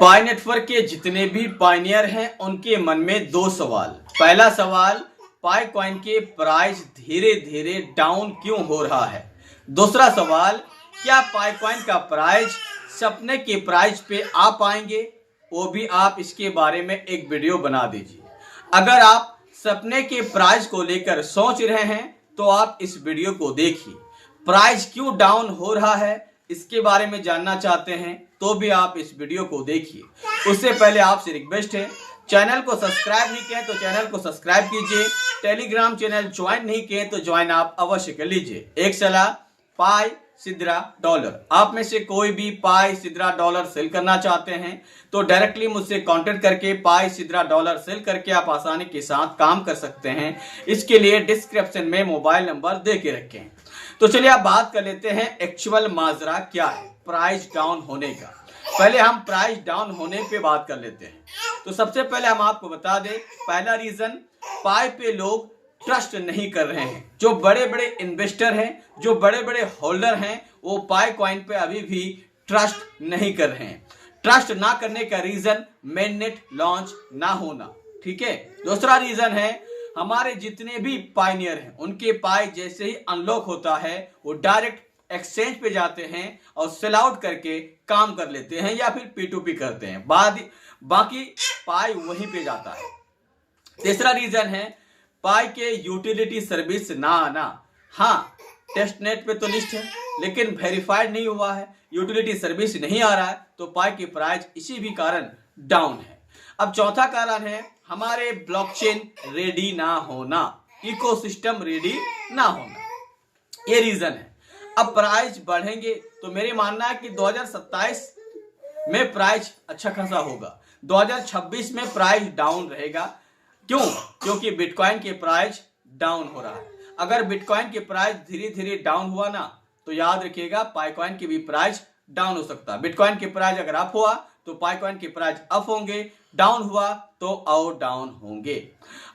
पाई network के जितने भी पायनियर हैं उनके मन में दो सवाल। पहला सवाल, पाई कॉइन के प्राइस धीरे धीरे डाउन क्यों हो रहा है। दूसरा सवाल, क्या पाई कॉइन का प्राइस सपने के प्राइस पे आ पाएंगे, वो भी आप इसके बारे में एक वीडियो बना दीजिए। अगर आप सपने के प्राइस को लेकर सोच रहे हैं तो आप इस वीडियो को देखिए। प्राइस क्यों डाउन हो रहा है इसके बारे में जानना चाहते हैं तो भी आप इस वीडियो को देखिए। उससे पहले आपसे रिक्वेस्ट है, चैनल को सब्सक्राइब नहीं किए तो चैनल को सब्सक्राइब कीजिए। टेलीग्राम चैनल ज्वाइन नहीं किए तो ज्वाइन आप अवश्य कर लीजिए। एक सलाह, पाई सिद्रा डॉलर, आप में से कोई भी पाई सिद्रा डॉलर सेल करना चाहते हैं तो डायरेक्टली मुझसे कांटेक्ट करके पाई सिद्रा डॉलर सेल करके आप आसानी के साथ काम कर सकते हैं। इसके लिए डिस्क्रिप्शन में मोबाइल नंबर दे के रखे हैं। तो चलिए आप बात कर लेते हैं एक्चुअल माजरा क्या है प्राइस डाउन होने का। पहले हम प्राइस डाउन होने पे बात कर लेते हैं। तो सबसे पहले हम आपको बता दें, पहला रीजन, पाई पे लोग ट्रस्ट नहीं कर रहे हैं। जो बड़े बड़े इन्वेस्टर हैं, जो बड़े बड़े होल्डर हैं, वो पाई कॉइन पे अभी भी ट्रस्ट नहीं कर रहे हैं। ट्रस्ट ना करने का रीजन मेननेट लॉन्च ना होना, ठीक है। दूसरा रीजन है, हमारे जितने भी पायनियर हैं उनके पाई जैसे ही अनलॉक होता है वो डायरेक्ट एक्सचेंज पे जाते हैं और सेल आउट करके काम कर लेते हैं या फिर P2P करते हैं, बाकी पाई वहीं पे जाता है। तीसरा रीजन है पाई के यूटिलिटी सर्विस ना आना। हाँ, टेस्टनेट पे तो लिस्ट है लेकिन वेरीफाइड नहीं हुआ है, यूटिलिटी सर्विस नहीं आ रहा है, तो पाई की प्राइस इसी भी कारण डाउन है। अब चौथा कारण है हमारे ब्लॉकचेन रेडी ना होना, इकोसिस्टम रेडी ना होना, ये रीजन है। अब प्राइस बढ़ेंगे तो मेरे मानना है कि 2027 में प्राइस अच्छा खासा होगा, 2026 में प्राइस डाउन रहेगा। क्यों? क्योंकि बिटकॉइन के प्राइस डाउन हो रहा है। अगर बिटकॉइन के प्राइस धीरे धीरे डाउन हुआ ना तो याद रखिएगा पाई कॉइन के भी प्राइस डाउन हो सकता है। बिटकॉइन के प्राइस अगर अप हुआ तो पाई कॉइन के प्राइस अप होंगे, डाउन हुआ तो और डाउन होंगे।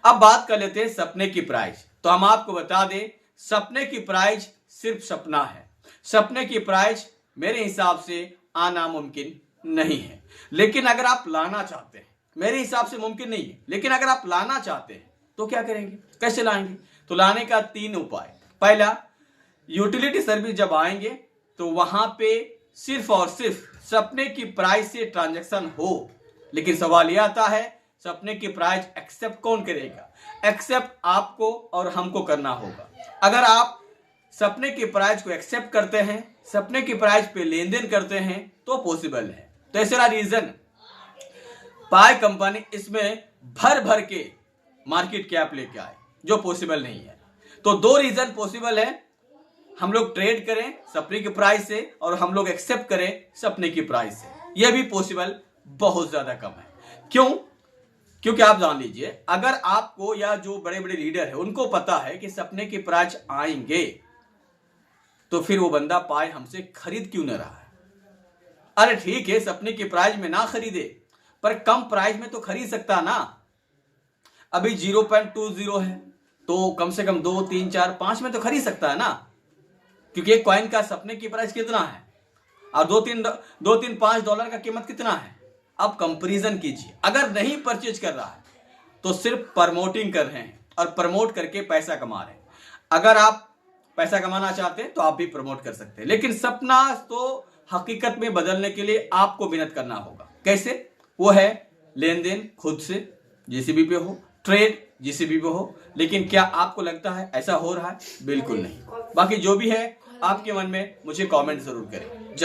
अब बात कर लेते हैं सपने की प्राइस। तो हम आपको बता दें, सपने की प्राइस सिर्फ सपना है। सपने की प्राइस मेरे हिसाब से आना मुमकिन नहीं है, लेकिन अगर आप लाना चाहते हैं, मेरे हिसाब से मुमकिन नहीं है, लेकिन अगर आप लाना चाहते हैं तो क्या करेंगे, कैसे लाएंगे? तो लाने का 3 उपाय। पहला, यूटिलिटी सर्विस जब आएंगे तो वहां पे सिर्फ और सिर्फ सपने की प्राइस से ट्रांजैक्शन हो। लेकिन सवाल यह आता है, सपने की प्राइस एक्सेप्ट कौन करेगा? एक्सेप्ट आपको और हमको करना होगा। अगर आप सपने की प्राइस को एक्सेप्ट करते हैं, सपने की प्राइस पे लेन देन करते हैं तो पॉसिबल है। तीसरा रीजन, पाई कंपनी इसमें भर भर के मार्केट कैप लेके आए, जो पॉसिबल नहीं है। तो 2 रीजन पॉसिबल है, हम लोग ट्रेड करें सपने की प्राइस से और हम लोग एक्सेप्ट करें सपने की प्राइस से। यह भी पॉसिबल बहुत ज्यादा कम है। क्यों? क्योंकि आप जान लीजिए, अगर आपको या जो बड़े बड़े लीडर है उनको पता है कि सपने की प्राइस आएंगे तो फिर वो बंदा पाई हमसे खरीद क्यों न रहा है? अरे ठीक है, सपने की प्राइस में ना खरीदे पर कम प्राइस में तो खरीद सकता ना। अभी 0.20 है तो कम से कम 2, 3, 4, 5 में तो खरीद सकता है ना, क्योंकि एक कॉइन का सपने की प्राइस कितना है और 2-3 $5 का कीमत कितना है। अब कंपैरिजन कीजिए। अगर नहीं परचेज कर रहा है तो सिर्फ प्रमोटिंग कर रहे हैं और प्रमोट करके पैसा कमा रहे हैं। अगर आप पैसा कमाना चाहते हैं तो आप भी प्रमोट कर सकते हैं, लेकिन सपना तो हकीकत में बदलने के लिए आपको मेहनत करना होगा। कैसे? वो है लेन देन खुद से, जीसीबी पे हो, ट्रेड जीसीबी पे हो। लेकिन क्या आपको लगता है ऐसा हो रहा है? बिल्कुल नहीं। बाकी जो भी है आपके मन में मुझे कमेंट जरूर करें। जय